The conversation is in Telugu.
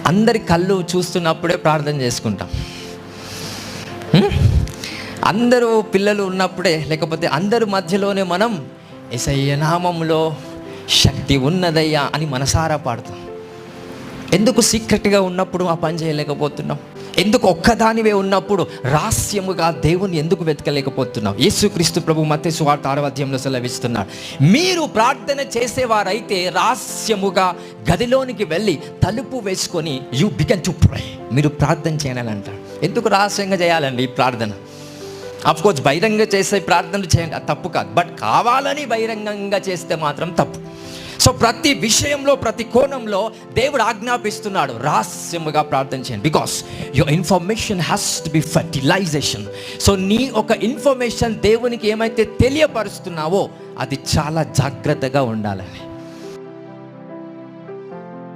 అందరి కళ్ళు చూస్తున్నప్పుడే ప్రార్థన చేసుకుంటాం. అందరూ పిల్లలు ఉన్నప్పుడే, లేకపోతే అందరి మధ్యలోనే మనం యేసయ్య నామములో శక్తి ఉన్నదయ్యా అని మనసారా పాడుతాం. ఎందుకు సీక్రెట్గా ఉన్నప్పుడు ఆ పని చేయలేకపోతున్నాం? ఎందుకు ఒక్కదానివే ఉన్నప్పుడు రహస్యముగా దేవుని ఎందుకు వెతకలేకపోతున్నావు? యేసుక్రీస్తు ప్రభు మత్తయి సువార్త 6వ అధ్యాయంలో సెలవిస్తున్నాడు, మీరు ప్రార్థన చేసేవారైతే రహస్యముగా గదిలోనికి వెళ్ళి తలుపు వేసుకొని యు బిగన్ టు ప్రే, మీరు ప్రార్థన చేయాలని అంటాడు. ఎందుకు రహస్యంగా చేయాలండి ఈ ప్రార్థన? అఫ్కోర్స్ బహిరంగ చేసే ప్రార్థనలు చేయండి, తప్పు కాదు. బట్ కావాలని బహిరంగంగా చేస్తే మాత్రం తప్పు. సో ప్రతి విషయంలో, ప్రతి కోణంలో దేవుడు ఆజ్ఞాపిస్తున్నాడు రహస్యముగా ప్రార్థన చేయండి. Because your information has to be fertilization. So నీ ఒక ఇన్ఫర్మేషన్ దేవునికి ఏమైతే తెలియపరుస్తున్నావో అది చాలా జాగ్రత్తగా ఉండాలని.